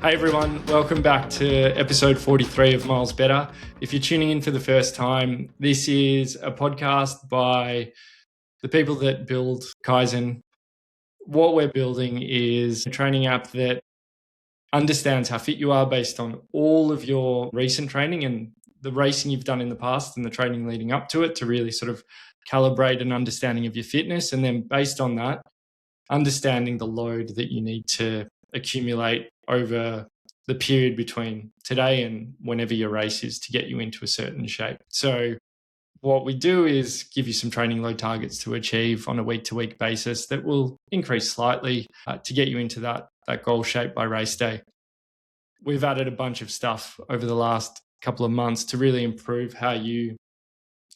Hey everyone, welcome back to episode 43 of Miles Better. If you're tuning in for the first time, this is a podcast by the people that build Kaizen. What we're building is a training app that understands how fit you are based on all of your recent training and the racing you've done in the past and the training leading up to it to really sort of calibrate an understanding of your fitness. And then based on that, understanding the load that you need to accumulate over the period between today and whenever your race is to get you into a certain shape. So what we do is give you some training load targets to achieve on a week-to-week basis that will increase slightly to get you into that goal shape by race day. We've added a bunch of stuff over the last couple of months to really improve how you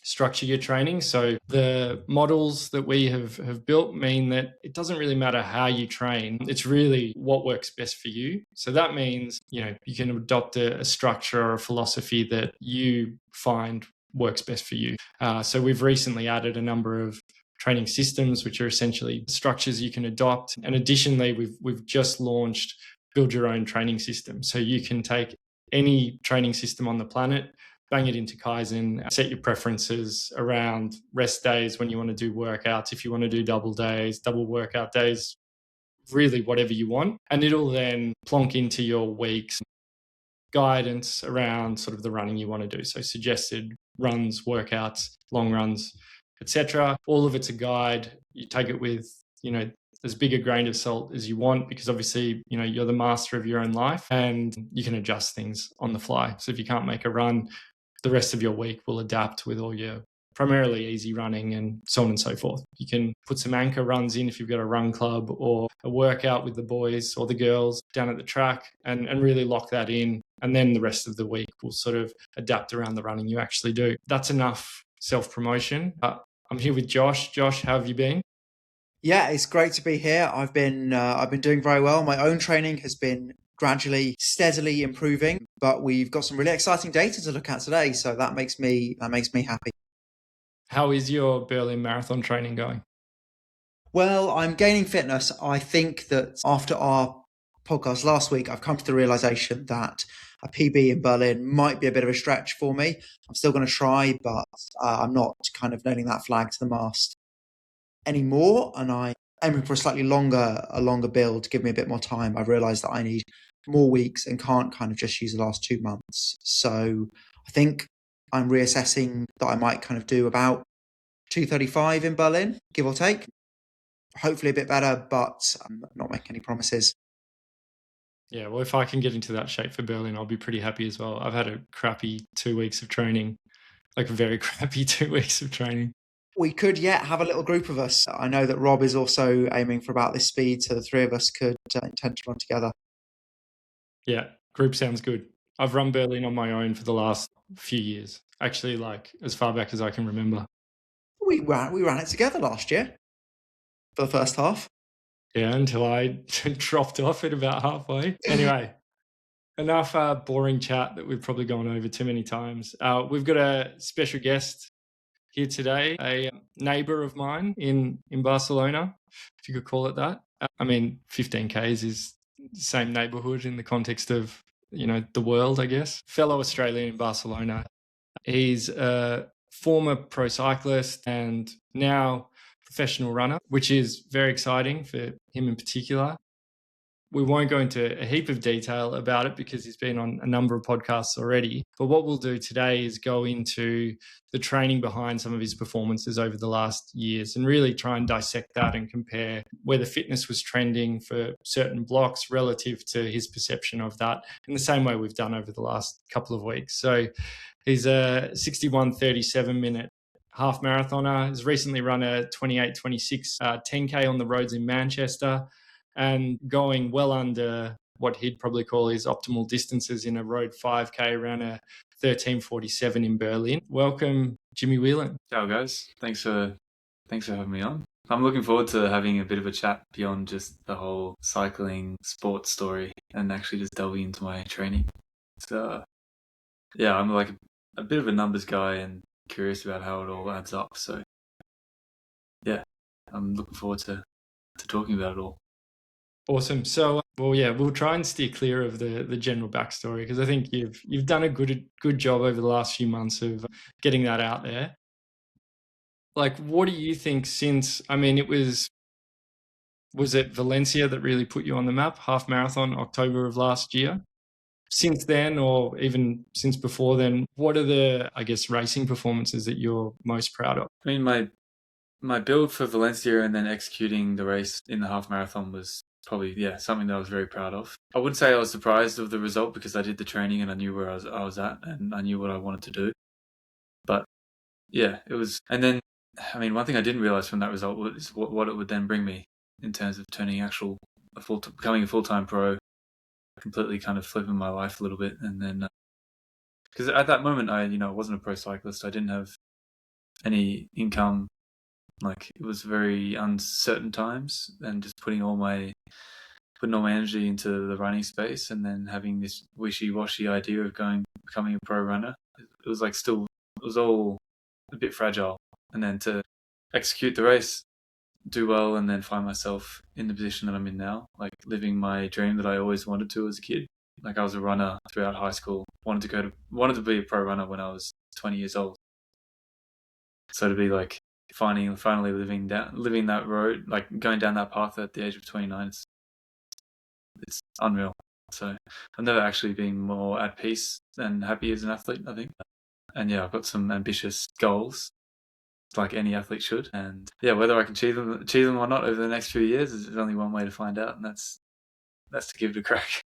structure your training. So the models that we have built mean that it doesn't really matter how you train. It's really what works best for you. So that means, you can adopt a structure or a philosophy that you find works best for you. So we've recently added a number of training systems, which are essentially structures you can adopt. And additionally, we've just launched Build Your Own Training System. So you can take any training system on the planet, bang it into Kaizen, set your preferences around rest days when you want to do workouts, if you want to do double days, double workout days, really whatever you want. And it'll then plonk into your week's guidance around sort of the running you want to do. So suggested runs, workouts, long runs, etc. All of it's a guide. You take it with, as big a grain of salt as you want, because obviously, you're the master of your own life and you can adjust things on the fly. So if you can't make a run, the rest of your week will adapt with all your primarily easy running and so on and so forth. You can put some anchor runs in if you've got a run club or a workout with the boys or the girls down at the track and really lock that in. And then the rest of the week will sort of adapt around the running you actually do. That's enough self-promotion. I'm here with Josh. Josh, how have you been? Yeah, it's great to be here. I've been doing very well. My own training has been gradually, steadily improving, but we've got some really exciting data to look at today, so that makes me happy. How is your Berlin Marathon training going? Well, I'm gaining fitness. I think that after our podcast last week, I've come to the realization that a PB in Berlin might be a bit of a stretch for me. I'm still going to try, but I'm not kind of nailing that flag to the mast anymore, and I'm aiming for a longer build to give me a bit more time. I've realized that I need more weeks and can't kind of just use the last 2 months. So I think I'm reassessing that I might kind of do about 2:35 in Berlin, give or take. Hopefully a bit better, but I'm not making any promises. Yeah, well, if I can get into that shape for Berlin, I'll be pretty happy as well. I've had a crappy 2 weeks of training, like a very crappy 2 weeks of training. We could have a little group of us. I know that Rob is also aiming for about this speed, so the three of us could intend to run together. Yeah, group sounds good. I've run Berlin on my own for the last few years, actually, like as far back as I can remember. We ran it together last year for the first half. Yeah, until I dropped off at about halfway. Anyway, enough boring chat that we've probably gone over too many times. We've got a special guest here today, a neighbour of mine in Barcelona, if you could call it that. 15 Ks is the same neighbourhood in the context of, the world, I guess. Fellow Australian in Barcelona. He's a former pro cyclist and now professional runner, which is very exciting for him in particular. We won't go into a heap of detail about it because he's been on a number of podcasts already. But what we'll do today is go into the training behind some of his performances over the last years and really try and dissect that and compare where the fitness was trending for certain blocks relative to his perception of that in the same way we've done over the last couple of weeks. So he's a 61:37 minute half marathoner. He's recently run a 28:26 10K on the roads in Manchester, and going well under what he'd probably call his optimal distances in a road 5K around a 13:47 in Berlin. Welcome, Jimmy Whelan. Ciao, guys. Thanks for having me on. I'm looking forward to having a bit of a chat beyond just the whole cycling sports story and actually just delving into my training. So, I'm like a bit of a numbers guy and curious about how it all adds up. So, I'm looking forward to talking about it all. Awesome. So, well, yeah, we'll try and steer clear of the general backstory because I think you've done a good job over the last few months of getting that out there. Like, what do you think since, I mean, was it Valencia that really put you on the map, half marathon, October of last year? Since then, or even since before then, what are the, I guess, racing performances that you're most proud of? I mean, my build for Valencia and then executing the race in the half marathon was probably something that I was very proud of. I wouldn't say I was surprised of the result because I did the training and I knew where I was at and I knew what I wanted to do. But yeah, it was. And then, I mean, one thing I didn't realize from that result was what it would then bring me in terms of turning becoming a full-time pro, completely kind of flipping my life a little bit. And then, because at that moment I wasn't a pro cyclist, I didn't have any income. Like, it was very uncertain times, and just putting all my energy into the running space, and then having this wishy-washy idea of becoming a pro runner. It was like it was all a bit fragile. And then to execute the race, do well, and then find myself in the position that I'm in now, like living my dream that I always wanted to as a kid. Like, I was a runner throughout high school, wanted to be a pro runner when I was 20 years old. So to be like finally living that road, like going down that path at the age of 29, it's unreal. So I've never actually been more at peace and happy as an athlete, I think. And yeah, I've got some ambitious goals, like any athlete should. And yeah, whether I can achieve them or not over the next few years is only one way to find out, and that's to give it a crack.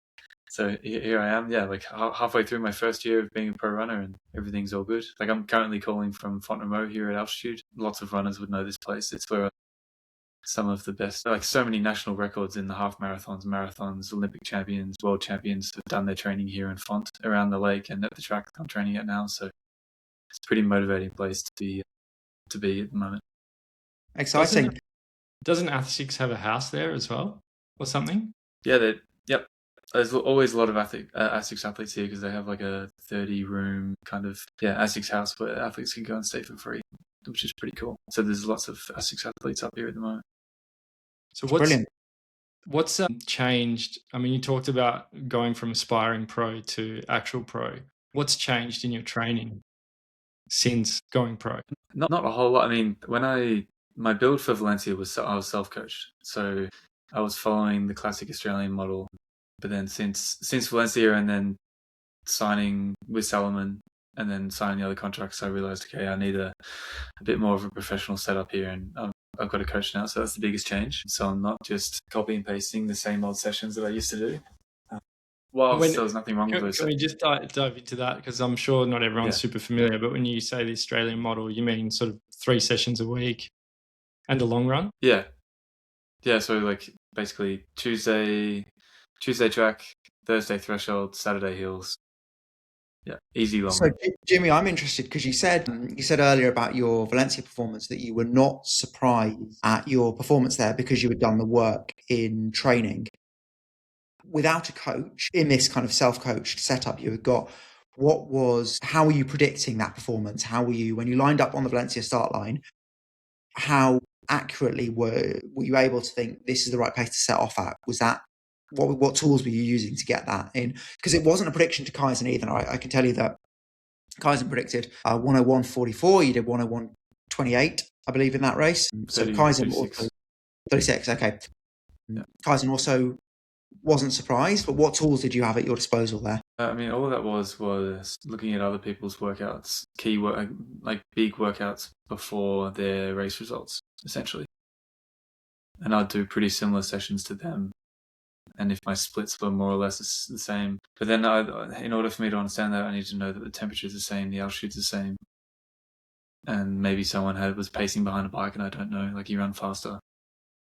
So here I am, like halfway through my first year of being a pro runner, and everything's all good. Like, I'm currently calling from Font-Romeu here at altitude. Lots of runners would know this place. It's where some of the best, like so many national records in the half marathons, Olympic champions, world champions have done their training here in Font, around the lake and at the track I'm training at now. So it's a pretty motivating place to be at the moment. Exciting. Doesn't Athletics have a house there as well, or something? Yeah, yep. There's always a lot of ASICS athletes here because they have like a 30-room kind of ASICS house where athletes can go and stay for free, which is pretty cool. So there's lots of ASICS athletes up here at the moment. So Brilliant. What's changed? I mean, you talked about going from aspiring pro to actual pro. What's changed in your training since going pro? Not a whole lot. I mean, my build for Valencia I was self-coached, so I was following the classic Australian model. But then since Valencia, and then signing with Salomon, and then signing the other contracts, I realized, okay, I need a bit more of a professional setup here, and I've got a coach now, so that's the biggest change. So I'm not just copy and pasting the same old sessions that I used to do. Whilst there was nothing wrong with those. Can we just dive into that? Because I'm sure not everyone's super familiar, but when you say the Australian model, you mean sort of 3 sessions a week and a long run? Yeah. So like basically Tuesday track, Thursday threshold, Saturday hills. Yeah, easy long. So, Jimmy, I'm interested because you said earlier about your Valencia performance that you were not surprised at your performance there because you had done the work in training. Without a coach, in this kind of self-coached setup you had got, how were you predicting that performance? How were you, when you lined up on the Valencia start line, how accurately were you able to think this is the right pace to set off at? Was that, what tools were you using to get that in? Because it wasn't a prediction to Kaizen either. I can tell you that Kaizen predicted 101.44. You did 101.28, I believe, in that race. So Kaizen 36. Okay. Yeah. Kaizen also wasn't surprised, but what tools did you have at your disposal there? I mean, all that was looking at other people's workouts, like big workouts before their race results, essentially. And I'd do pretty similar sessions to them. And if my splits were more or less the same, but then in order for me to understand that, I need to know that the temperature is the same, the altitude's the same, and maybe someone was pacing behind a bike, and I don't know, like, you run faster.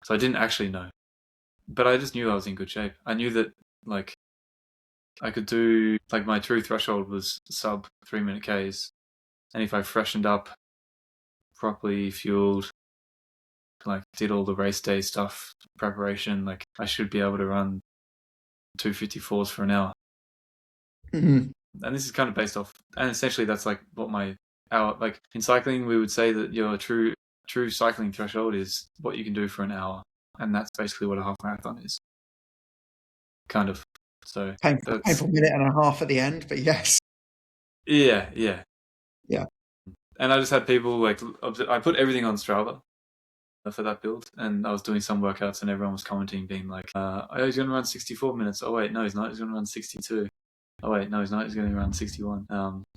So I didn't actually know, but I just knew I was in good shape. I knew that, like, I could do, like, my true threshold was sub 3-minute Ks, and if I freshened up, properly fueled, like did all the race day stuff, preparation, like I should be able to run 254s for an hour. Mm-hmm. And this is kind of based off, and essentially that's like what my hour, like in cycling we would say that your true cycling threshold is what you can do for an hour, and that's basically what a half marathon is. kind of. So painful minute and a half at the end, but yes. Yeah. Yeah. And I just had people like, I put everything on Strava for that build, and I was doing some workouts, and everyone was commenting, being like, "Oh, he's going to run 64 minutes. Oh wait, no, he's not. He's going to run 62. Oh wait, no, he's not. He's going to run 61."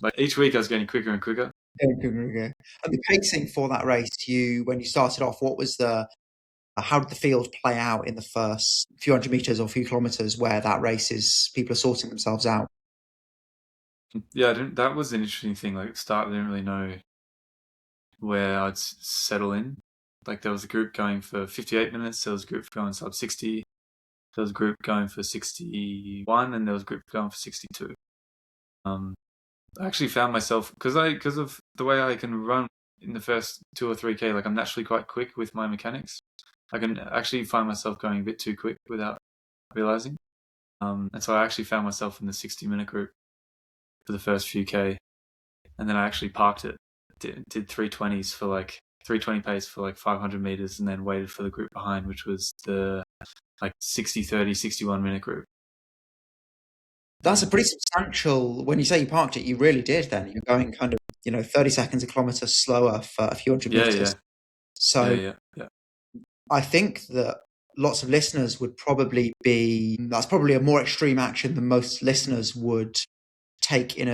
Like each week, I was getting quicker and quicker. And the pacing for that race, when you started off, how did the field play out in the first few hundred meters or few kilometers where that race is, people are sorting themselves out? Yeah, that was an interesting thing. Like at the start, I didn't really know where I'd settle in. Like there was a group going for 58 minutes, there was a group going sub 60, there was a group going for 61, and there was a group going for 62. I actually found myself, because of the way I can run in the first 2 or 3K, like I'm naturally quite quick with my mechanics. I can actually find myself going a bit too quick without realizing. And so I actually found myself in the 60-minute group for the first few K, and then I actually parked it, did 320s for like 320 pace for like 500 meters, and then waited for the group behind, which was the like 60-30, 61-minute group. That's a pretty substantial, when you say you parked it, you really did then. You're going kind of, 30 seconds a kilometer slower for a few hundred meters. Yeah. So I think that lots of listeners would probably that's probably a more extreme action than most listeners would take in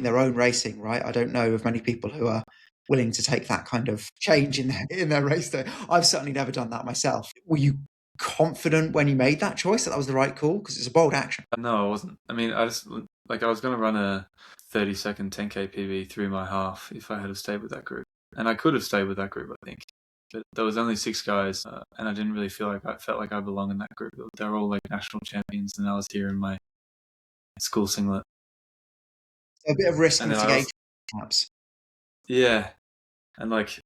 their own racing, right? I don't know of many people who are willing to take that kind of change in their race day. I've certainly never done that myself. Were you confident when you made that choice that was the right call? Because it's a bold action. No, I wasn't. I mean, I was going to run a 30-second 10K PB through my half if I had have stayed with that group. And I could have stayed with that group, I think. But there was only 6 guys, and I didn't really felt like I belong in that group. They were all like national champions, and I was here in my school singlet. A bit of risk mitigation, perhaps. Yeah. And like,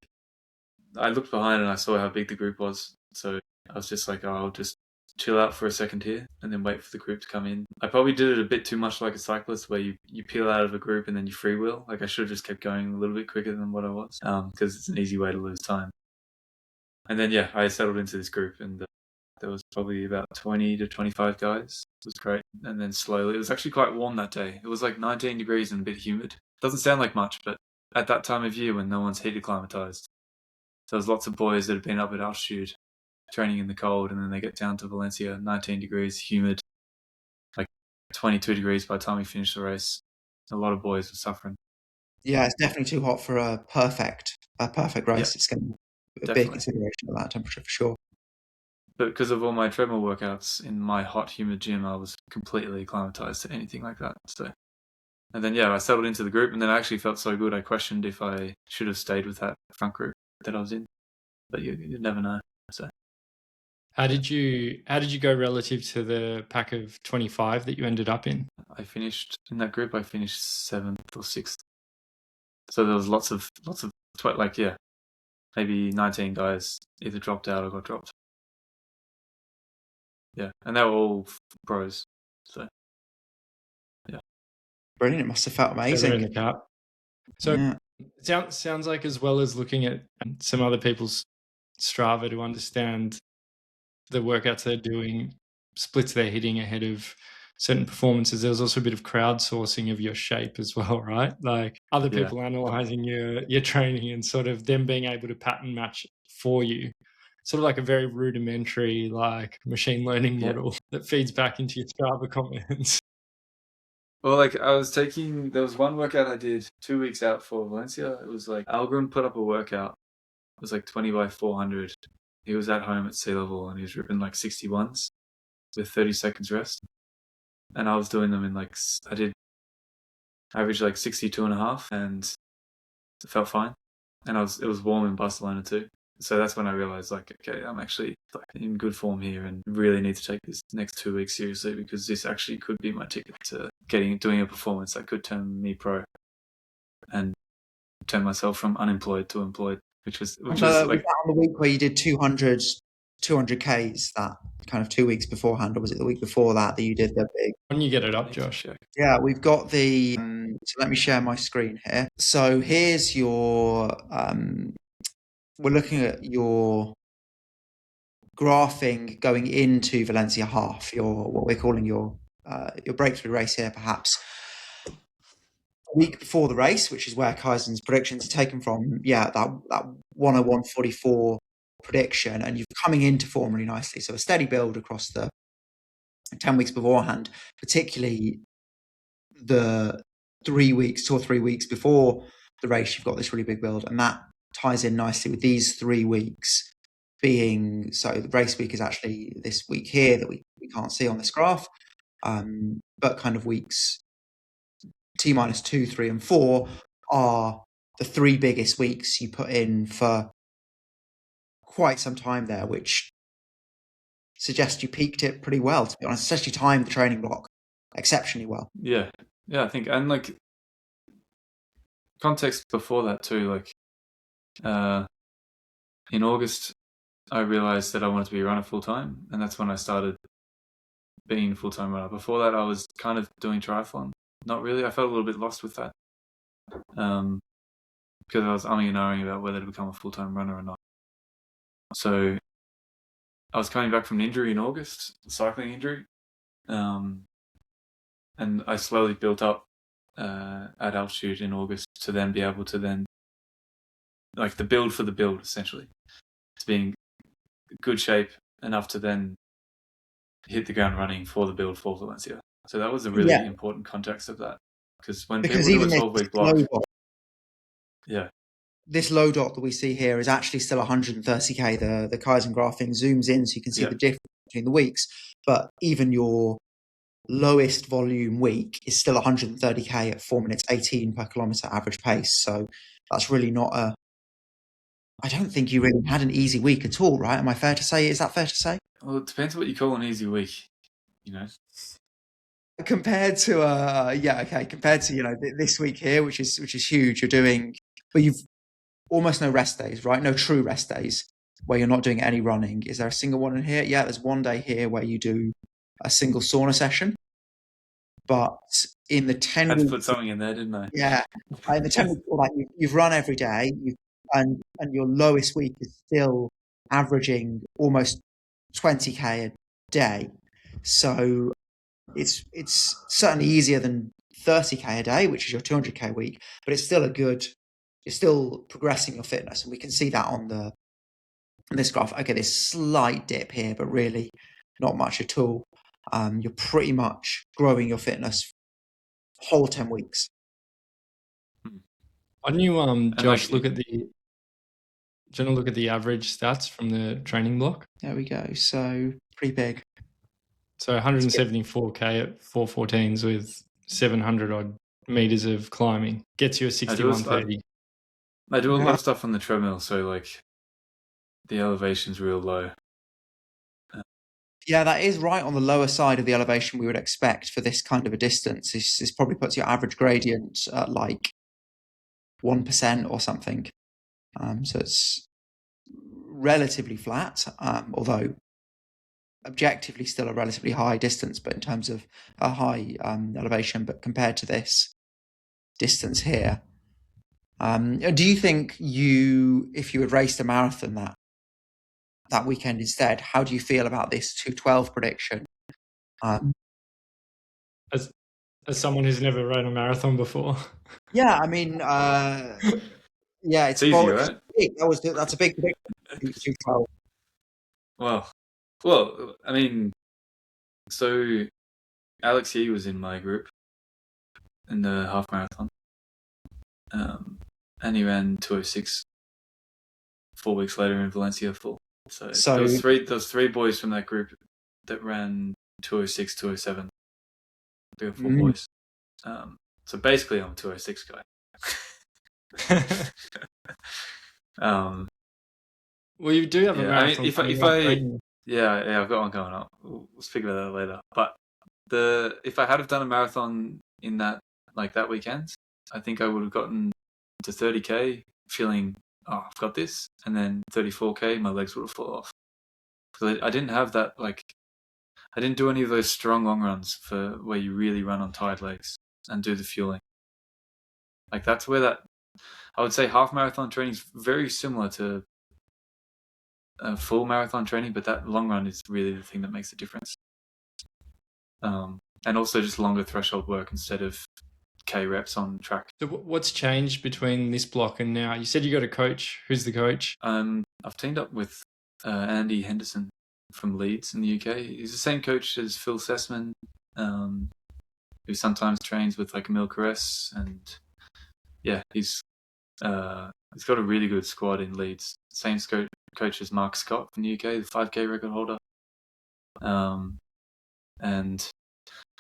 I looked behind and I saw how big the group was. So I was just like, I'll just chill out for a second here and then wait for the group to come in. I probably did it a bit too much like a cyclist, where you peel out of a group and then you freewheel. Like I should have just kept going a little bit quicker than what I was, because it's an easy way to lose time. And then, I settled into this group, and there was probably about 20 to 25 guys. It was great. And then slowly, it was actually quite warm that day. It was like 19 degrees and a bit humid. Doesn't sound like much, but at that time of year when no one's heat acclimatized, so there's lots of boys that have been up at altitude training in the cold, and then they get down to Valencia, 19 degrees, humid, like 22 degrees by the time we finish the race. A lot of boys were suffering. Yeah, it's definitely too hot for a perfect race. Yeah, it's going to be a big consideration of that temperature for sure. But because of all my treadmill workouts in my hot, humid gym, I was completely acclimatized to anything like that. So, and then I settled into the group, and then I actually felt so good. I questioned if I should have stayed with that front group that I was in, but you never know. So, how did you go relative to the pack of 25 that you ended up in? I finished in that group. I finished 7th or 6th. So there was lots of maybe 19 guys either dropped out or got dropped. Yeah, and they were all pros. So, brilliant. It must have felt amazing. In the cup. So it sounds like, as well as looking at some other people's Strava to understand the workouts they're doing, splits they're hitting ahead of certain performances, there was also a bit of crowdsourcing of your shape as well, right? Like other people analysing your training and sort of them being able to pattern match for you. Sort of like a very rudimentary like machine learning model that feeds back into your Strava comments. Well, like there was one workout I did 2 weeks out for Valencia. It was like Algren put up a workout. It was like 20 by 400. He was at home at sea level, and he was ripping like 61s with 30 seconds rest. And I was doing them in I did average like 62.5, and it felt fine. And it was warm in Barcelona too. So that's when I realized, like, okay, I'm actually in good form here and really need to take this next 2 weeks seriously, because this actually could be my ticket to doing a performance that could turn me pro and turn myself from unemployed to employed, which was like, was that on the week where you did 200 Ks, that kind of 2 weeks beforehand, or was it the week before that you did the big? When you get it up, Josh. Yeah, we've got the. So let me share my screen here. So here's your. We're looking at your graphing going into Valencia half, what we're calling your breakthrough race here, perhaps a week before the race, which is where Kaizen's predictions are taken from. Yeah, that 101.44 prediction, and you're coming into form really nicely. So a steady build across the 10 weeks beforehand, particularly the 3 weeks, 2 or 3 weeks before the race, you've got this really big build, and that ties in nicely with these 3 weeks being, so the race week is actually this week here that we can't see on this graph, but kind of weeks T-2, 3 and 4 are the 3 biggest weeks you put in for quite some time there, which suggests you peaked it pretty well, to be honest, especially timed the training block exceptionally well. Yeah, I think, and like context before that too, like in August I realized that I wanted to be a runner full time, and that's when I started being a full-time runner. Before that I was kind of doing triathlon. Not really. I felt a little bit lost with that, because I was umming and ahhing about whether to become a full-time runner or not. So I was coming back from an injury in August, a cycling injury, and I slowly built up at altitude in August to then be able to then, like, the build for the build, essentially, to be in good shape enough to then hit the ground running for the build for Valencia. So that was a really important context of that, because when people do a 12-week block, this low dot that we see here is actually still 130k. The Kaizen graphing zooms in so you can see the difference between the weeks, but even your lowest volume week is still 130k at 4 minutes 18 per kilometer average pace. So that's really not I don't think you really had an easy week at all, right? Am I fair to say? Is that fair to say? Well, it depends what you call an easy week, you know. Compared to compared to this week here, which is huge. You're doing, but you've almost no rest days, right? No true rest days where you're not doing any running. Is there a single one in here? Yeah, there's one day here where you do a single sauna session. But in the 10 had weeks, to put something in there, didn't I? Yeah, in the 10 weeks, like you've run every day, and your lowest week is still averaging almost 20k a day. So it's certainly easier than 30k a day, which is your 200k week, but it's still you're still progressing your fitness, and we can see that on this graph. Okay, there's slight dip here, but really not much at all. You're pretty much growing your fitness whole 10 weeks. Why don't you, Josh, look at the average stats from the training block? There we go. So pretty big. So 174k at 414s with 700 odd meters of climbing gets you a 6130. I do a lot of stuff on the treadmill, so like the elevation's real low. Yeah, that is right on the lower side of the elevation we would expect for this kind of a distance. This probably puts your average gradient at like 1% or something. So it's relatively flat, although objectively still a relatively high distance, but in terms of a high elevation, but compared to this distance here. Do you think if you had raced a marathon that weekend instead, how do you feel about this 2:12 prediction? As someone who's never run a marathon before. Yeah, I mean, it's easy, right? That's a big prediction. 2:12. Well, I mean, so Alex Yee was in my group in the half marathon, and he ran 2:06 4 weeks later in Valencia full. So there was three boys from that group that ran 2:06, 2:07. 3 or 4 boys. So basically, I'm a 2:06 guy. Well, you do have a marathon. I mean, I've got one coming up. We'll speak about that later. But if I had have done a marathon in that weekend, I think I would have gotten to 30k feeling, oh, I've got this, and then 34k, my legs would have fallen off. Because I didn't have that, I didn't do any of those strong long runs for where you really run on tired legs and do the fueling. Like, that's where I would say half marathon training is very similar to full marathon training, but that long run is really the thing that makes the difference. And also just longer threshold work instead of K reps on track. So what's changed between this block and now? You said you got a coach. Who's the coach? I've teamed up with Andy Henderson from Leeds in the UK. He's the same coach as Phil Sessman, who sometimes trains with like Emil Caress, and yeah, he's got a really good squad in Leeds. Same coach as Mark Scott from the UK, the 5K record holder. And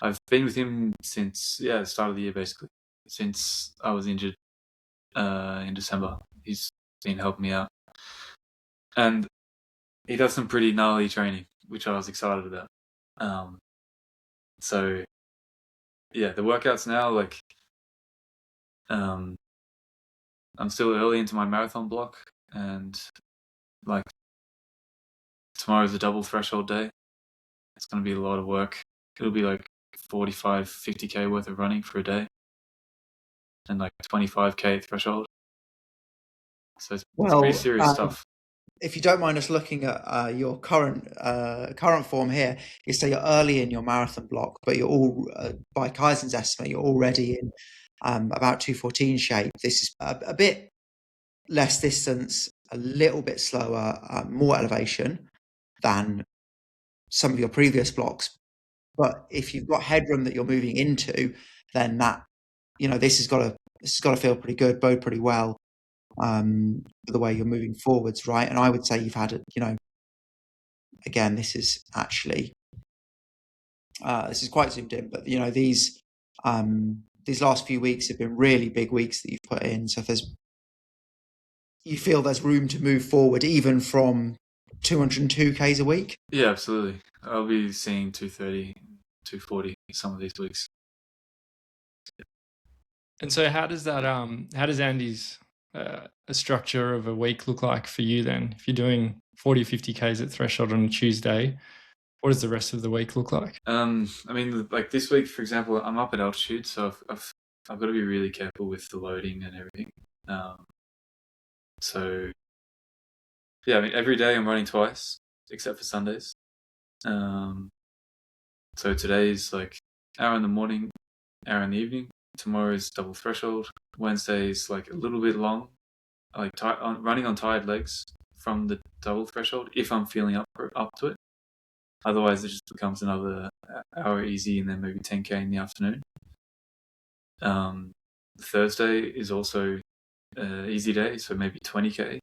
I've been with him since the start of the year, basically. Since I was injured in December, he's been helping me out, and he does some pretty gnarly training, which I was excited about. So yeah, the workouts now, like, I'm still early into my marathon block, and like tomorrow's a double threshold day. It's going to be a lot of work. It'll be like 45, 50k worth of running for a day, and like 25k threshold. So it's pretty serious stuff. If you don't mind us looking at your current form here, you say you're early in your marathon block, but you're all, by Kaizen's estimate, you're already in about 2:14 shape. This is a bit less distance, a little bit slower, more elevation than some of your previous blocks. But if you've got headroom that you're moving into, then that, this has got to feel pretty good, bode pretty well. The way you're moving forwards, right? And I would say you've had again, this is actually this is quite zoomed in, but these last few weeks have been really big weeks that you've put in. So if you feel there's room to move forward even from 202 Ks a week? Yeah, absolutely. I'll be seeing 230, 240 some of these weeks. And so how does Andy's a structure of a week look like for you then? If you're doing 40 or 50 Ks at threshold on a Tuesday, what does the rest of the week look like? I mean, like this week, for example, I'm up at altitude, so I've got to be really careful with the loading and everything. So yeah, I mean, every day I'm running twice, except for Sundays. So today's like hour in the morning, hour in the evening. Tomorrow's double threshold. Wednesday's like a little bit long, like running on tired legs from the double threshold if I'm feeling up to it. Otherwise, it just becomes another hour easy and then maybe 10k in the afternoon. Thursday is also an easy day, so maybe 20k.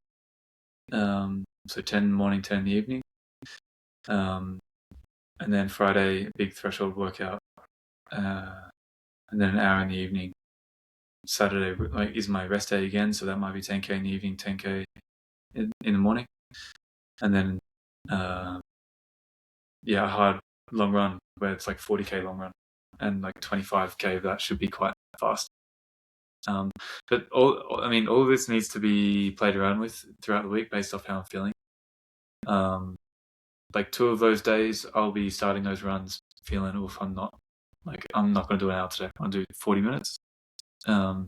So 10 in the morning, 10 in the evening. And then Friday, big threshold workout. And then an hour in the evening. Saturday is my rest day again, so that might be 10k in the evening, 10k in the morning. And then a hard long run where it's like 40k long run and like 25k, that should be quite fast. But all of this needs to be played around with throughout the week based off how I'm feeling. Like 2 of those days I'll be starting those runs feeling, I'm not going to do an hour today, I'll do 40 minutes. And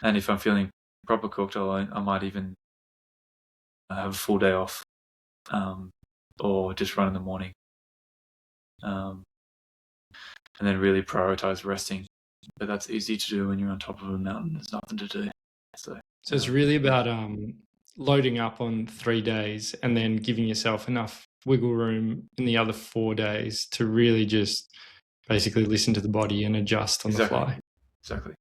if I'm feeling proper cooked, I might even have a full day off, or just run in the morning. And then really prioritize resting. But that's easy to do when you're on top of a mountain. There's nothing to do. So it's really about loading up on 3 days and then giving yourself enough wiggle room in the other 4 days to really just basically listen to the body and adjust on the fly. Exactly.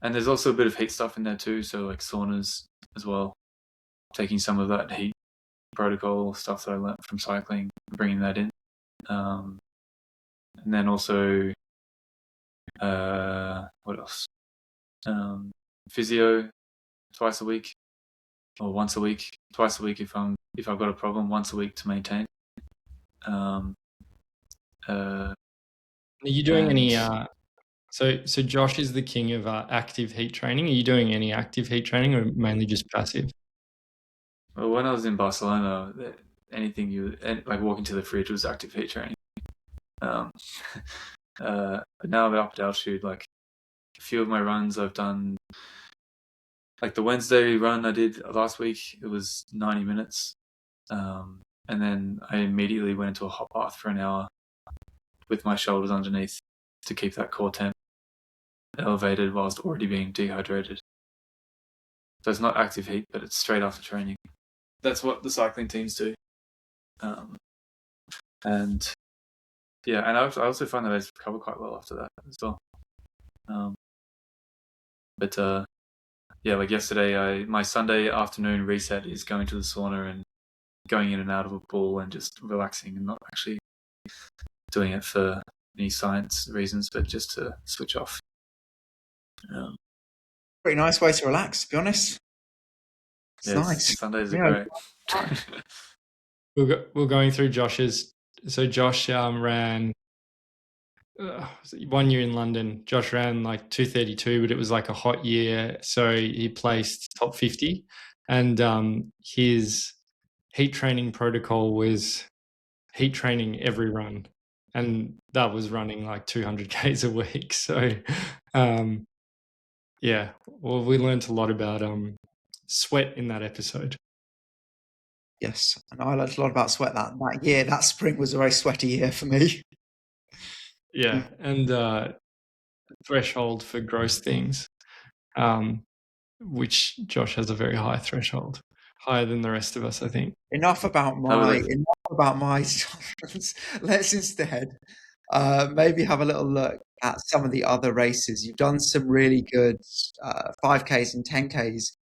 And there's also a bit of heat stuff in there too, so like saunas as well. Taking some of that heat protocol stuff that I learned from cycling, bringing that in. And then also, what else? Physio twice a week, or once a week. Twice a week if I've got a problem. Once a week to maintain. Are you doing any? So Josh is the king of active heat training. Are you doing any active heat training, or mainly just passive? Well, when I was in Barcelona, anything like walking to the fridge was active heat training. But now I'm up at altitude. Like a few of my runs I've done like the Wednesday run I did last week, it was 90 minutes. And then I immediately went into a hot bath for an hour with my shoulders underneath to keep that core temp elevated whilst already being dehydrated. So it's not active heat, but it's straight after training. That's what the cycling teams do. And yeah, and I also find that I recover quite well after that as well. But yeah, like yesterday, my Sunday afternoon reset is going to the sauna and going in and out of a pool and just relaxing and not actually doing it for any science reasons, but just to switch off. Pretty nice way to relax, to be honest. It's Yes, nice. Sundays are Yeah. great. We're going through Josh's. So Josh ran 1 year in London. Josh ran like 2:32, but it was like a hot year, so he placed top 50. And his heat training protocol was heat training every run, and that was running like 200 k's a week. So yeah, well, we learned a lot about sweat in that episode. Yes, and I learned a lot about sweat that year. That spring was a very sweaty year for me. Yeah, and threshold for gross things, which Josh has a very high threshold, higher than the rest of us, I think. Enough about my tolerance. Let's instead maybe have a little look at some of the other races. You've done some really good 5Ks and 10Ks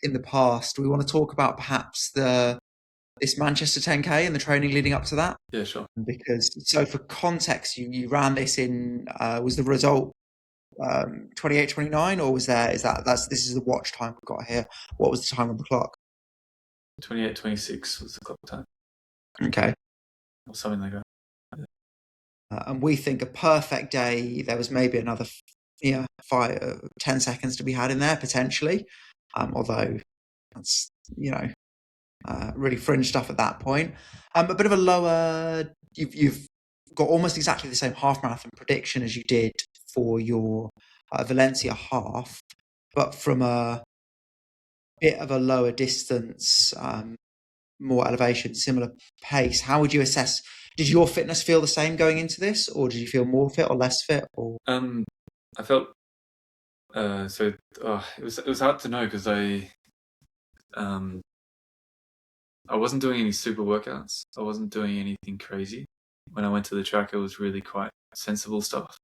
in the past. We want to talk about perhaps this Manchester 10K and the training leading up to that. Yeah, sure. Because so for context, you ran this in was the result 28:29, or was this is the watch time we've got here? What was the time on the clock? 28:26 was the clock time. Okay. Or something like that. And we think a perfect day, there was maybe another 10 seconds to be had in there potentially, although that's really fringe stuff at that point. A bit of a lower. You've got almost exactly the same half marathon prediction as you did for your Valencia half, but from a bit of a lower distance, more elevation, similar pace. How would you assess? Did your fitness feel the same going into this, or did you feel more fit or less fit? Or I felt it was hard to know because I wasn't doing any super workouts. I wasn't doing anything crazy. When I went to the track, it was really quite sensible stuff.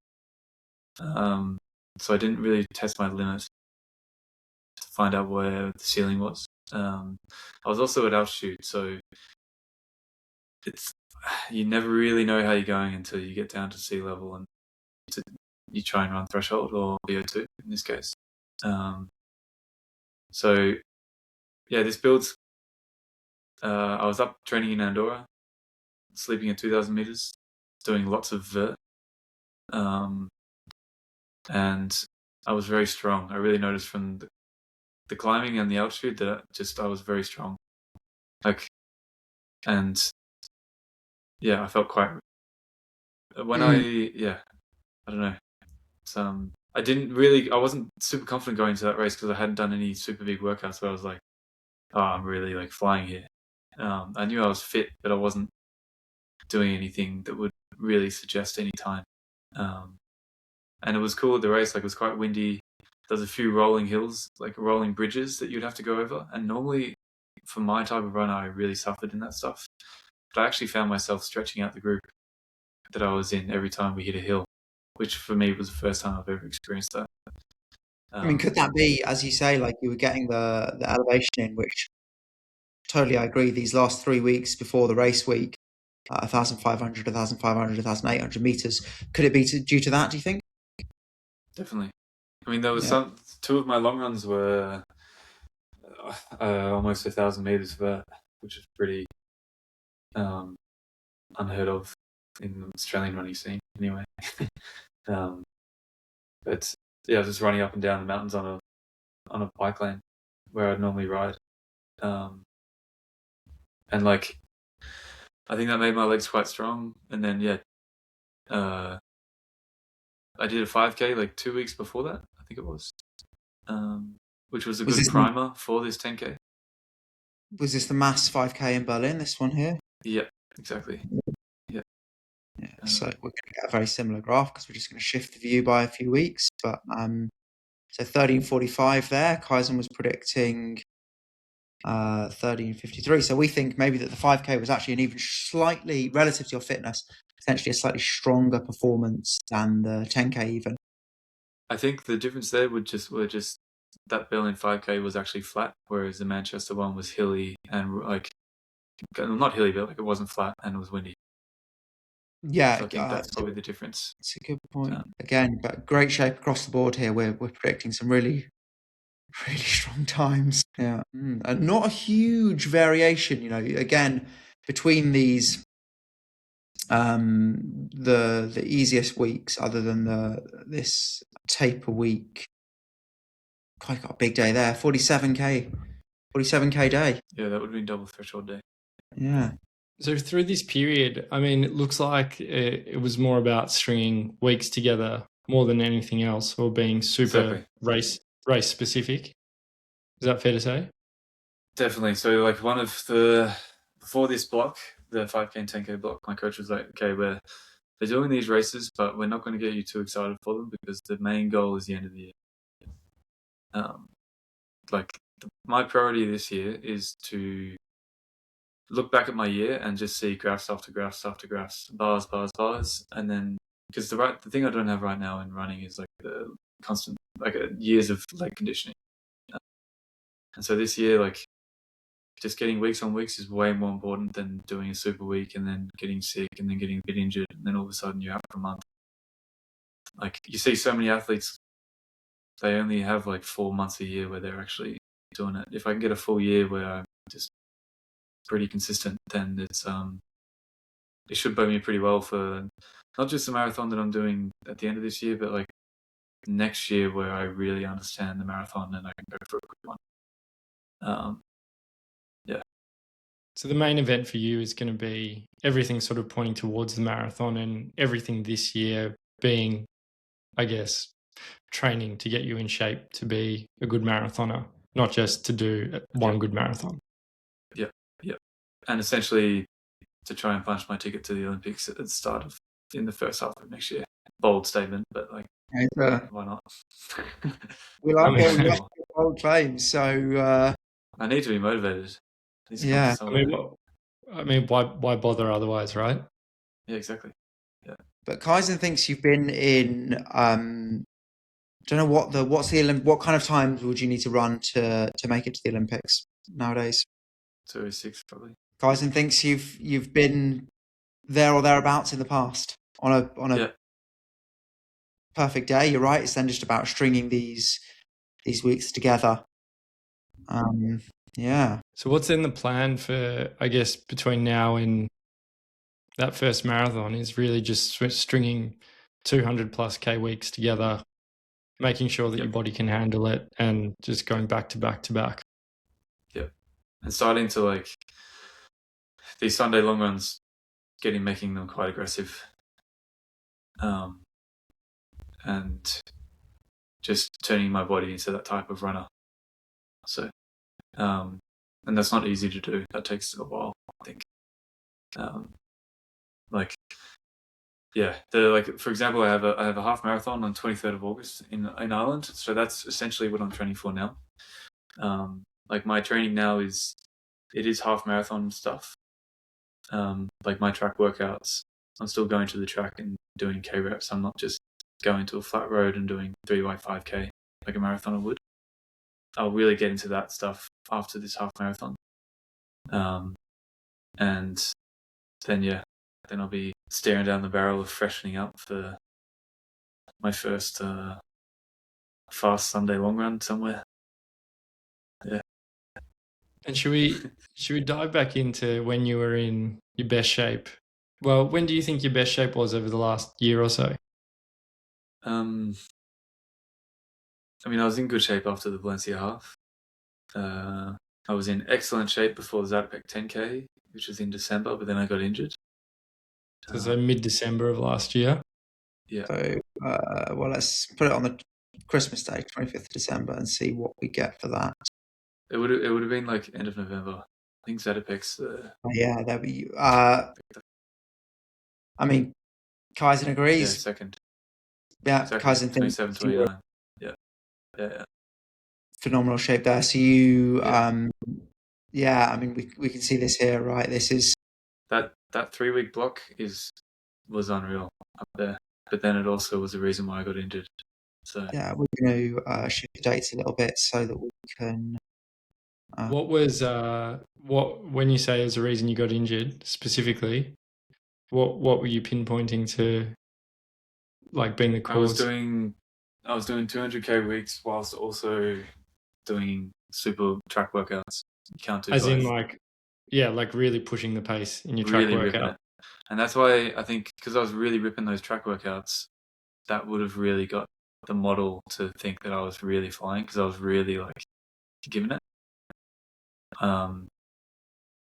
So I didn't really test my limit to find out where the ceiling was. I was also at altitude, so you never really know how you're going until you get down to sea level and you try and run threshold or VO2 in this case. So yeah, this builds. I was up training in Andorra, sleeping at 2,000 meters, doing lots of vert, and I was very strong. I really noticed from the climbing and the altitude that I was very strong. And yeah, I felt quite. When I don't know. I wasn't super confident going into that race because I hadn't done any super big workouts. So I was like, oh, I'm really like flying here. I knew I was fit, but I wasn't doing anything that would really suggest any time. And it was cool at the race. Like it was quite windy. There's a few rolling hills, like rolling bridges that you'd have to go over. And normally, for my type of run, I really suffered in that stuff. But I actually found myself stretching out the group that I was in every time we hit a hill, which for me was the first time I've ever experienced that. I mean, could that be, as you say, like you were getting the elevation in, which totally I agree. These last 3 weeks before the race week, 1,500, 1,500, 1,800 meters. Could it be due to that? Do you think? Definitely. I mean, there was two of my long runs were almost 1,000 meters vert, which is pretty unheard of in the Australian running scene, anyway. But yeah, I was just running up and down the mountains on a bike lane where I'd normally ride, and like I think that made my legs quite strong. And then I did a 5K like 2 weeks before that, I think it was. which was a Was good this primer for this 10K. was this the mass 5K in Berlin? This one here. Yeah, exactly. Yeah. So we're going to get a very similar graph because we're just going to shift the view by a few weeks. But so 13:45 there. Kaizen was predicting 13:53. So we think maybe that the 5K was actually an even slightly, relative to your fitness, potentially a slightly stronger performance than the 10K even. I think the difference there were just that Berlin 5K was actually flat, whereas the Manchester one was hilly and like not hilly, but like it wasn't flat and it was windy. Yeah, So I think that's probably the difference. It's a good point. Again, but great shape across the board here. We're predicting some really strong times. Yeah, and not a huge variation. Again, between these, the easiest weeks, other than this taper week. Quite got a big day there. 47K day. Yeah, that would be double threshold day. Yeah. So through this period, I mean, it looks like it was more about stringing weeks together more than anything else, or being super race specific. Is that fair to say? Definitely. So like before this block, the 5K and 10K block, my coach was like, okay, they're doing these races, but we're not going to get you too excited for them because the main goal is the end of the year. My priority this year is to look back at my year and just see graphs after graphs after graphs, bars, and then because the thing I don't have right now in running is like the constant years of leg conditioning, and so this year like just getting weeks on weeks is way more important than doing a super week and then getting sick and then getting a bit injured and then all of a sudden you're out for a month. Like you see so many athletes, they only have like 4 months a year where they're actually doing it. If I can get a full year where I'm just pretty consistent, then it should bode me pretty well for not just the marathon that I'm doing at the end of this year, but like next year where I really understand the marathon and I can go for a quick one. Yeah. So the main event for you is going to be everything sort of pointing towards the marathon, and everything this year being, I guess, training to get you in shape to be a good marathoner, not just to do one good marathon. Yeah. And essentially to try and punch my ticket to the Olympics at the start of in the first half of next year. Bold statement, but like why not? We like bold claims, so I need to be motivated. Yeah. I mean, why bother otherwise, right? Yeah, exactly. Yeah. But Kaizen thinks you've been in don't know what kind of times would you need to run to make it to the Olympics nowadays? 2:06 probably. Kaizen thinks you've been there or thereabouts in the past on a perfect day. You're right. It's then just about stringing these weeks together. Yeah. So what's in the plan for, I guess, between now and that first marathon is really just stringing 200 plus K weeks together, making sure that your body can handle it, and just going back to back to back. Yep. And starting to like these Sunday long runs, making them quite aggressive. And just turning my body into that type of runner. So, and that's not easy to do. That takes a while, I think. For example, I have a half marathon on 23rd of August in Ireland. So that's essentially what I'm training for now. Like my training now is half marathon stuff. Like my track workouts, I'm still going to the track and doing K reps. I'm not just going to a flat road and doing 3x5K like a marathoner would. I'll really get into that stuff after this half marathon. And then then I'll be staring down the barrel of freshening up for my first fast Sunday long run somewhere. Yeah. And should we dive back into when you were in your best shape? Well, when do you think your best shape was over the last year or so? I mean, I was in good shape after the Valencia half. I was in excellent shape before the Zatopek 10K, which was in December, but then I got injured. So mid-December of last year. Yeah. So, let's put it on the Christmas Day, 25th December, and see what we get for that. It would have been like end of November. I think Zetapix. Yeah, there we. I mean, Kaizen agrees. Second. Yeah, Exactly. Kaizen thinks 27, 29. Yeah. phenomenal shape there. So you, Yeah. I mean, we can see this here, right? This is That 3-week block was unreal up there. But then it also was the reason why I got injured. So yeah. We're going to shift the dates a little bit so that we can. What was when you say as a reason you got injured specifically? What were you pinpointing to, like, being the cause? I was doing 200k weeks whilst also doing super track workouts. You can't do As both. in, like really pushing the pace in your track Really ripping workout. it. And that's why I think, because I was really ripping those track workouts, that would have really got the model to think that I was really flying, because I was really like giving it.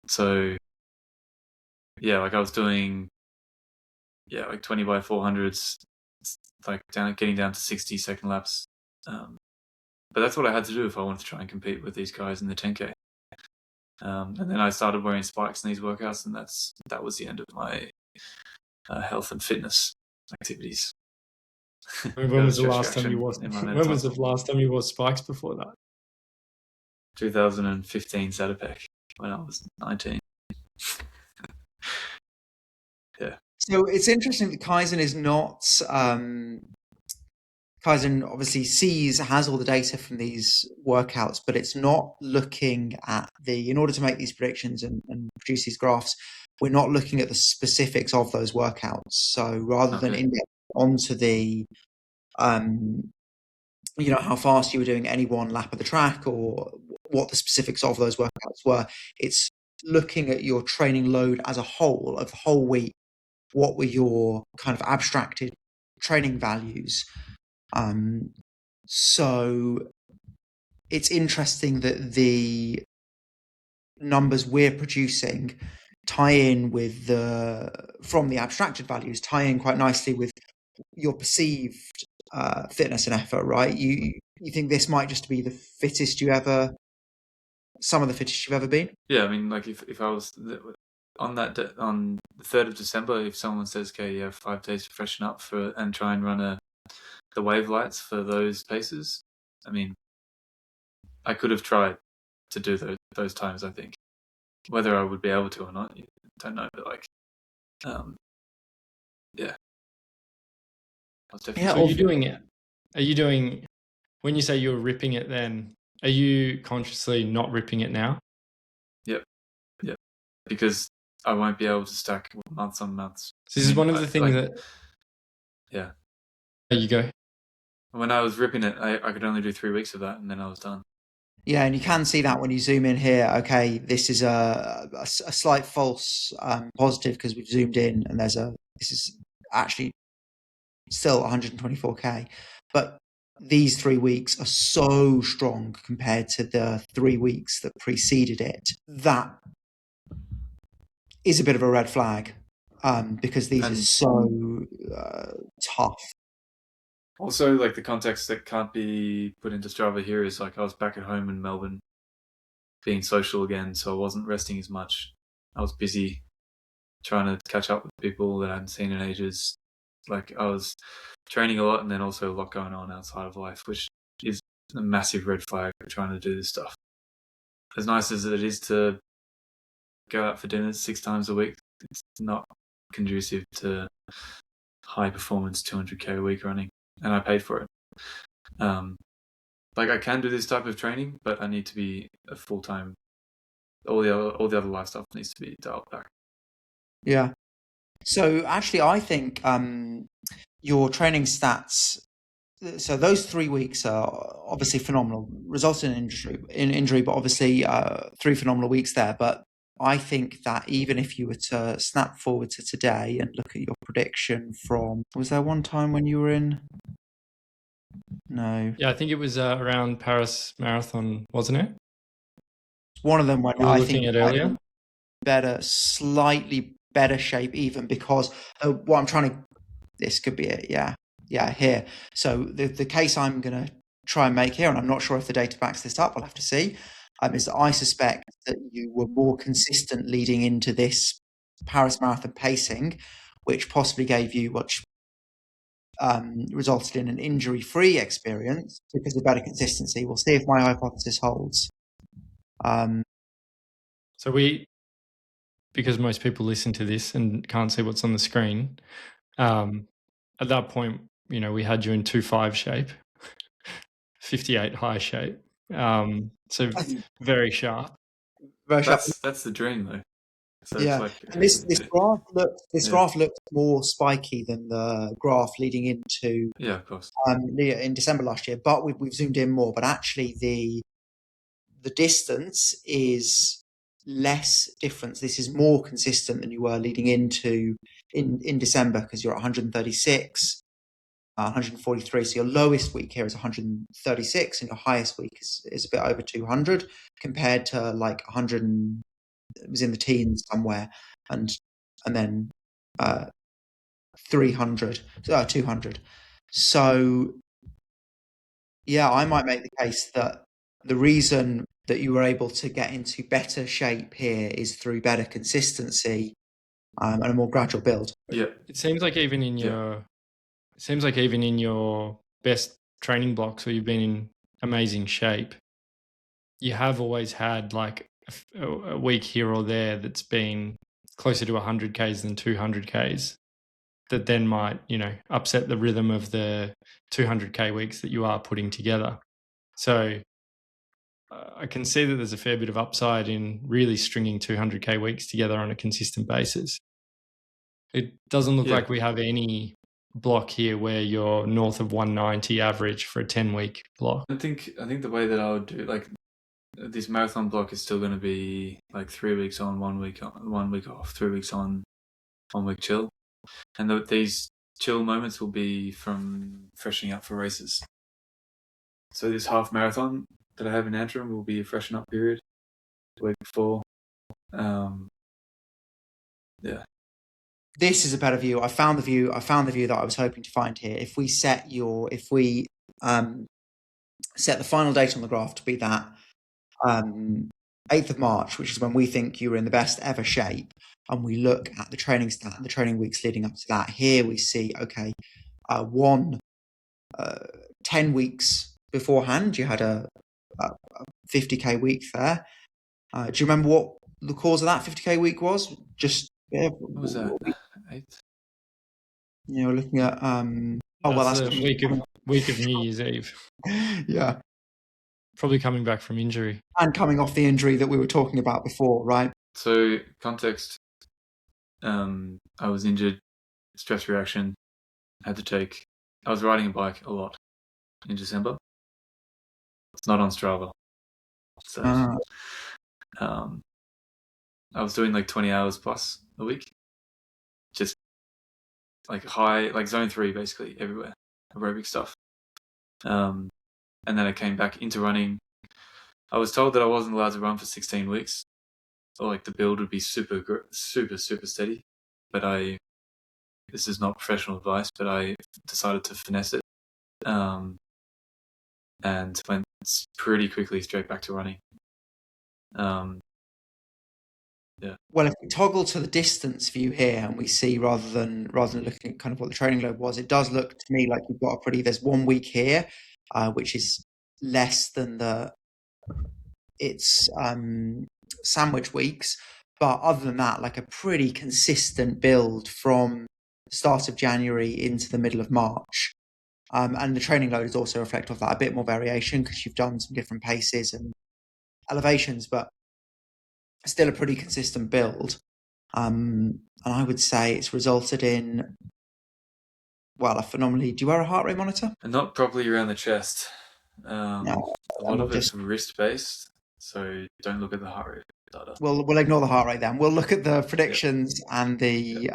So yeah, like I was doing like 20 by 400s, like getting down to 60-second laps. But that's what I had to do if I wanted to try and compete with these guys in the 10K. And then I started wearing spikes in these workouts, and that was the end of my health and fitness activities. When was the last time you wore? When was the last time you wore spikes before that? 2015 Zatopek, when I was 19. Yeah. So it's interesting that Kaizen is not. Kaizen obviously has all the data from these workouts, but it's not looking at in order to make these predictions and produce these graphs, we're not looking at the specifics of those workouts. So rather than index onto the, how fast you were doing any one lap of the track or what the specifics of those workouts were, it's looking at your training load as a whole of the whole week. What were your kind of abstracted training values? So it's interesting that the numbers we're producing tie in with from the abstracted values, tie in quite nicely with your perceived fitness and effort, right? You think this might just be some of the fittest you've ever been? Yeah, I mean, like if I was on that on the 3rd of December, if someone says, okay, you have 5 days to freshen up and try and run the wave lights for those paces, I mean, I could have tried to do those times. I think whether I would be able to or not, I don't know. But like, yeah. Yeah, are you doing it? Are you doing, when you say you're ripping it then, are you consciously not ripping it now? Yep. Because I won't be able to stack months on months. So this is one of the things that... Yeah. There you go. When I was ripping it, I could only do 3 weeks of that, and then I was done. Yeah, and you can see that when you zoom in here. Okay, this is a slight false positive because we've zoomed in, and this is actually still 124k, but these 3 weeks are so strong compared to the 3 weeks that preceded it. That is a bit of a red flag because these are so tough. Also, like the context that can't be put into Strava here is like I was back at home in Melbourne being social again, so I wasn't resting as much. I was busy trying to catch up with people that I hadn't seen in ages. Like I was training a lot and then also a lot going on outside of life, which is a massive red flag for trying to do this stuff. As nice as it is to go out for dinners 6 times a week, it's not conducive to high performance 200k a week running, and I paid for it. Like I can do this type of training, but I need to be a full-time. All the other life stuff needs to be dialed back. Yeah. So actually, I think your training stats. So those 3 weeks are obviously phenomenal, resulted in injury, but obviously 3 phenomenal weeks there. But I think that even if you were to snap forward to today and look at your prediction was there one time when you were in? No. Yeah, I think it was around Paris Marathon, wasn't it? One of them when you were I looking think at earlier. Slightly better shape even because what I'm trying to. This could be it, yeah. here. So the case I'm going to try and make here, and I'm not sure if the data backs this up, I'll have to see, is that I suspect that you were more consistent leading into this Paris Marathon pacing, which possibly gave you, which resulted in an injury-free experience because of better consistency. We'll see if my hypothesis holds. So because most people listen to this and can't see what's on the screen, at that point, we had you in 2.5 shape, 58 high shape. So very sharp. Very sharp. That's the dream, though. So yeah, it's like, and this graph looks more spiky than the graph leading into of course, in December last year. But we've zoomed in more. But actually, the distance is less difference. This is more consistent than you were leading into in December, because you're at 136, 143. So your lowest week here is 136, and your highest week is a bit over 200, compared to like 100. It was in the teens somewhere, and then 300, 200. So yeah, I might make the case that the reason that you were able to get into better shape here is through better consistency and a more gradual build. Yeah, it seems like even in your best training blocks, where you've been in amazing shape, you have always had like a week here or there that's been closer to 100 Ks than 200 Ks, that then might, upset the rhythm of the 200K weeks that you are putting together. So I can see that there's a fair bit of upside in really stringing 200K weeks together on a consistent basis. It doesn't look like we have any block here where you're north of 190 average for a 10-week block. I think the way that I would do, like, this marathon block is still going to be like 3 weeks on, 1 week on, 1 week off, 3 weeks on, 1 week chill, and these chill moments will be from freshening up for races. So this half marathon that I have in Antrim will be a freshen up period, the week before. This is a better view. I found the view that I was hoping to find here. If we set the final date on the graph to be that 8th of March, which is when we think you were in the best ever shape, and we look at the training stat and the training weeks leading up to that, here we see, 10 weeks beforehand, you had a 50K week there. Do you remember what the cause of that 50K week was? What was that? 8? We're looking at that's the week of New Year's Eve. Yeah. Probably coming back from injury. And coming off the injury that we were talking about before, right? So, context, I was injured, stress reaction, I was riding a bike a lot in December. It's not on Strava. So, I was doing like 20 hours plus a week. Just like high, like zone 3 basically everywhere, aerobic stuff. And then I came back into running. I was told that I wasn't allowed to run for 16 weeks, or like the build would be super steady. But this is not professional advice, but I decided to finesse it, and went pretty quickly straight back to running. Yeah. Well, if we toggle to the distance view here, and we see rather than looking at kind of what the training load was, it does look to me like you've got there's 1 week here, which is less than its sandwich weeks. But other than that, like a pretty consistent build from the start of January into the middle of March. And the training load is also reflective of that, a bit more variation because you've done some different paces and elevations, but still a pretty consistent build. And I would say it's resulted in, a phenomenally... Do you wear a heart rate monitor? And not properly around the chest. No, a lot of it's wrist-based, so don't look at the heart rate data. We'll ignore the heart rate then. We'll look at the predictions and the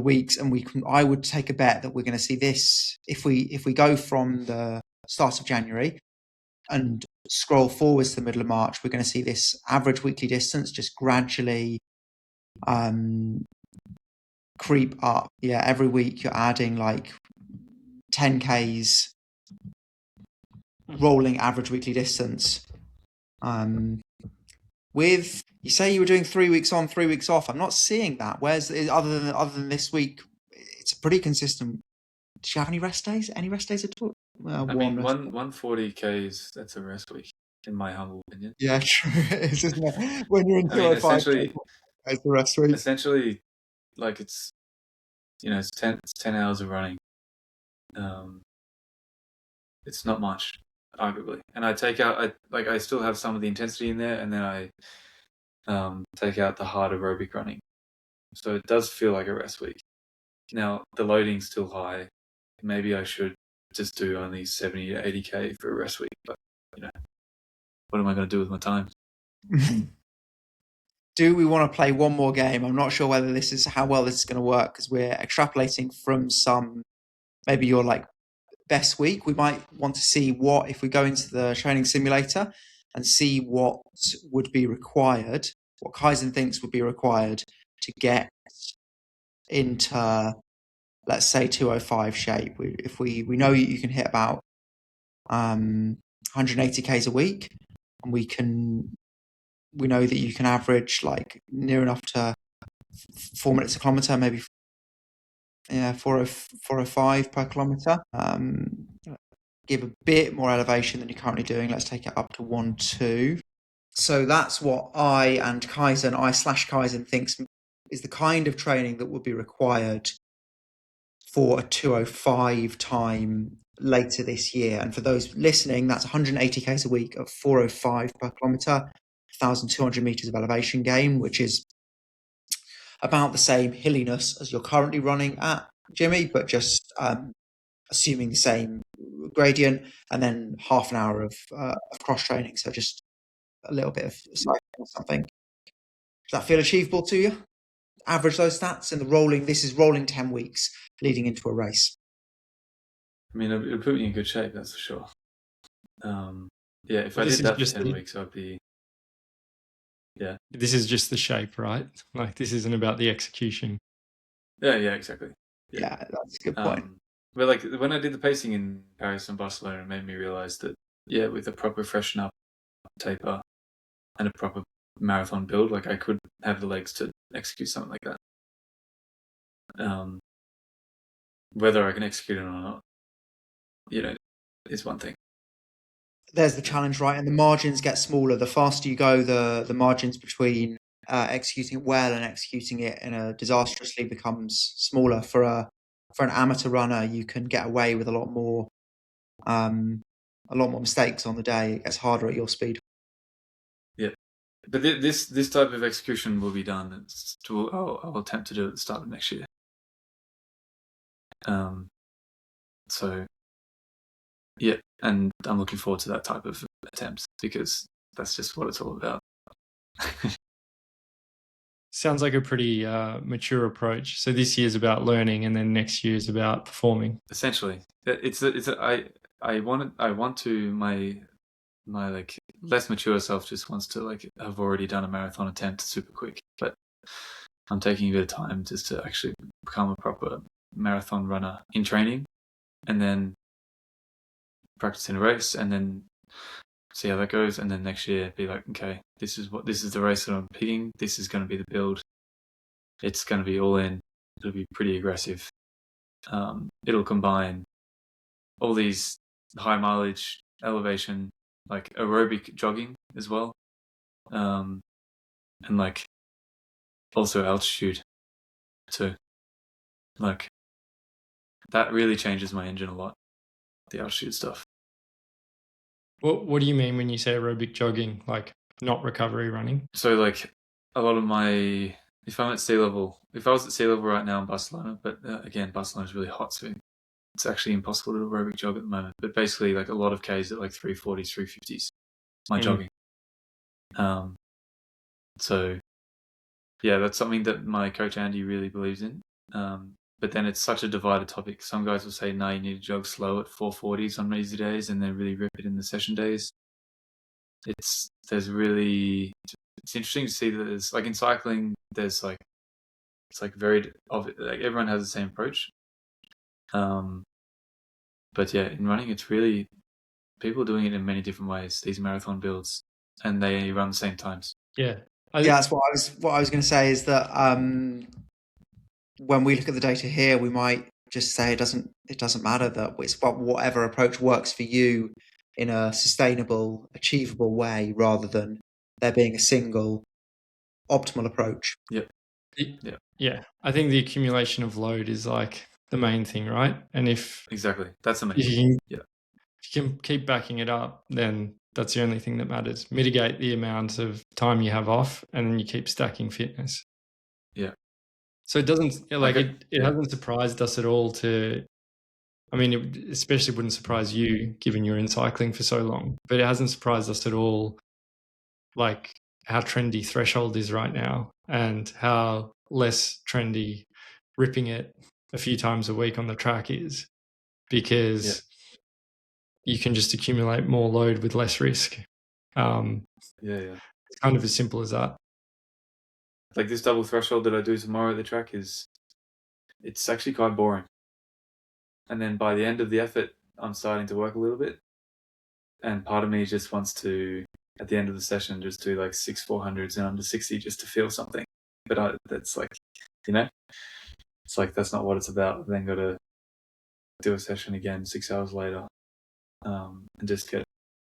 weeks, and I would take a bet that we're going to see this if we go from the start of January and scroll forwards to the middle of March. We're going to see this average weekly distance just gradually creep up. Yeah, every week you're adding like 10Ks rolling average weekly distance. With, you say you were doing 3 weeks on, 3 weeks off. I'm not seeing that. Where's other than this week? It's pretty consistent. Did you have any rest days? Any rest days at all? I mean, 140 Ks, that's a rest week, in my humble opinion. Yeah, true. It is, isn't it? When you're in 205, it's the rest week. Essentially, like it's 10 hours of running. It's not much, arguably, and I take out I still have some of the intensity in there, and then I take out the hard aerobic running, so it does feel like a rest week. Now the loading's still high. Maybe I should just do only 70 to 80K for a rest week, but what am I going to do with my time? Do we want to play one more game? I'm not sure whether how well this is going to work, because we're extrapolating from maybe your best week. We might want to see if we go into the training simulator and see what would be required, what Kaizen thinks would be required to get into, let's say, 205 shape. If we know you can hit about 180 Ks a week, and we know that you can average near enough to 4 minutes a kilometer, maybe 405 per kilometer. Give a bit more elevation than you're currently doing. Let's take it up to 1-2. So that's what I/Kaizen thinks is the kind of training that would be required for a 205 time later this year. And for those listening, that's 180 Ks a week of 405 per kilometer, 1,200 meters of elevation gain, which is about the same hilliness as you're currently running at, Jimmy, but just assuming the same gradient, and then half an hour of cross training. So just a little bit of cycling or something. Does that feel achievable to you? Average those stats and this is rolling 10 weeks leading into a race. I mean, it'll put me in good shape, that's for sure. If I did that for 10 weeks, I'd be... Yeah. This is just the shape, right? This isn't about the execution. Yeah, exactly. Yeah, that's a good point. But when I did the pacing in Paris and Barcelona, it made me realize that, with a proper freshen up taper and a proper marathon build, I could have the legs to execute something like that. Whether I can execute it or not, is one thing. There's the challenge, right? And the margins get smaller. The faster you go, the margins between executing it well and executing it in a disastrously becomes smaller. For an amateur runner, you can get away with a lot more mistakes on the day. It gets harder at your speed. Yeah, but this type of execution will be done. I'll attempt to do it at the start of next year. So yeah, and I'm looking forward to that type of attempts, because that's just what it's all about. Sounds like a pretty mature approach. So this year's about learning, and then next year's about performing. Essentially, I want to my less mature self just wants to have already done a marathon attempt super quick, but I'm taking a bit of time just to actually become a proper marathon runner in training, and then practice in a race, and then see how that goes, and then next year be okay, this is the race that I'm picking. This is going to be the build. It's going to be all in. It'll be pretty aggressive. It'll combine all these high mileage elevation, aerobic jogging as well, and also altitude too. That really changes my engine a lot, the altitude stuff. What do you mean when you say aerobic jogging? Not recovery running? So a lot of my, if I was at sea level right now in Barcelona, but again, Barcelona is really hot, so it's actually impossible to aerobic jog at the moment. But basically, a lot of Ks at 340s, 350s, my jogging. So yeah, that's something that my coach Andy really believes in. But then it's such a divided topic. Some guys will say, no, you need to jog slow at 440s on easy days, and then really rip it in the session days. It's interesting to see that there's in cycling, there's it's very obvious, everyone has the same approach. But yeah, in running, it's really people are doing it in many different ways. These marathon builds, and they run the same times. Yeah. That's what I was going to say is that when we look at the data here, we might just say it doesn't matter, that it's about whatever approach works for you in a sustainable, achievable way, rather than there being a single optimal approach. Yep. Yeah. I think the accumulation of load is like the main thing, right? And exactly, that's the main if thing. you can keep backing it up, then that's the only thing that matters. Mitigate the amount of time you have off, and then you keep stacking fitness. Yeah. So it doesn't it hasn't surprised us at all to. I mean, it especially wouldn't surprise you, given you're in cycling for so long. But it hasn't surprised us at all, like how trendy Threshold is right now, and how less trendy ripping it a few times a week on the track is, because you can just accumulate more load with less risk. It's kind of as simple as that. Like this double threshold that I do tomorrow at the track it's actually quite boring. And then by the end of the effort, I'm starting to work a little bit. And part of me just wants to, at the end of the session, just do like 6 400s and under 60 just to feel something. But that's like, it's like that's not what it's about. I've then got to do a session again 6 hours later, and just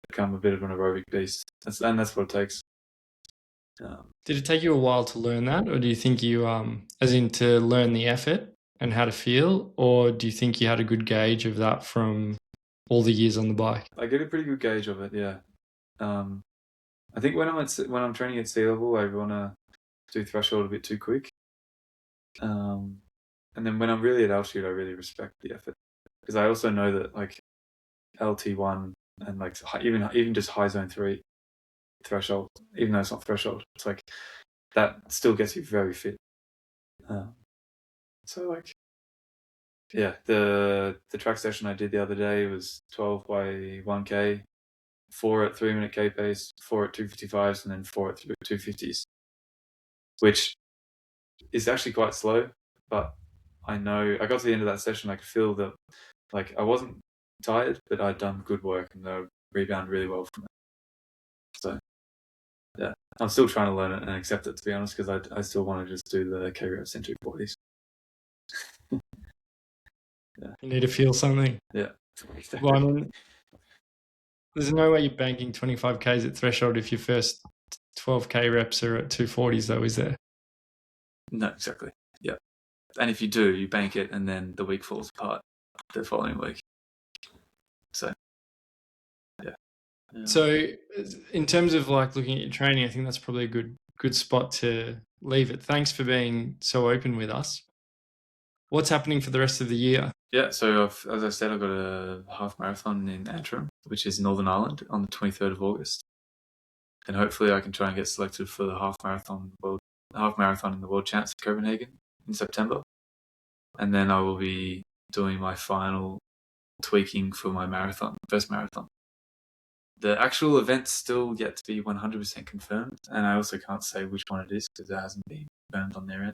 become a bit of an aerobic beast. And that's what it takes. Did it take you a while to learn that, or do you think you, as in to learn the effort and how to feel, or do you think you had a good gauge of that from all the years on the bike? I get a pretty good gauge of it, yeah. I think when I'm training at sea level, I want to do threshold a bit too quick. And then when I'm really at altitude, I really respect the effort, because I also know that like LT1 and like even just high zone 3 threshold, even though it's not threshold, it's like that still gets you very fit. So like, yeah, the track session I did the other day was 12 by 1k, 4 at 3-minute k pace, 4 at 255s, and then 4 at 250s, which is actually quite slow. But I know I got to the end of that session, I could feel that like I wasn't tired, but I'd done good work and I rebound really well from it. So yeah, I'm still trying to learn it and accept it, to be honest, because I still want to just do the K reps in 240s. You need to feel something. Yeah. Well, I mean, there's no way you're banking 25Ks at threshold if your first 12K reps are at 240s, though, is there? No, exactly. Yeah. And if you do, you bank it and then the week falls apart the following week. So, yeah. So in terms of like looking at your training, I think that's probably a good spot to leave it. Thanks for being so open with us. What's happening for the rest of the year? Yeah, so as I said, I've got a half marathon in Antrim, which is Northern Ireland, on the 23rd of August. And hopefully I can try and get selected for the half marathon in the World Champs in Copenhagen in September. And then I will be doing my final tweaking for my first marathon. The actual event's still yet to be 100% confirmed, and I also can't say which one it is because it hasn't been confirmed on their end.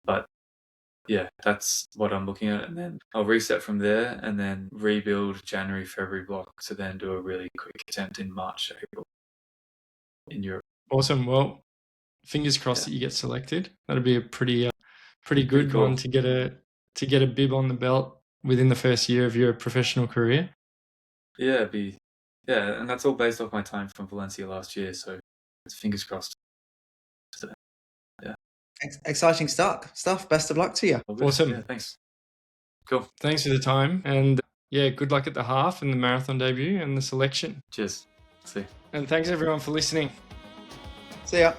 But yeah, that's what I'm looking at, and then I'll reset from there and then rebuild January, February block to then do a really quick attempt in March, April in Europe. Awesome. Well, fingers crossed that you get selected. That'd be a pretty good cool one to get a bib on the belt within the first year of your professional career. Yeah, and that's all based off my time from Valencia last year, so it's fingers crossed. So, yeah. Exciting stuff. Best of luck to you. Awesome. Yeah, thanks. Cool. Thanks for the time, and yeah, good luck at the half and the marathon debut and the selection. Cheers. See you. And thanks everyone for listening. See ya.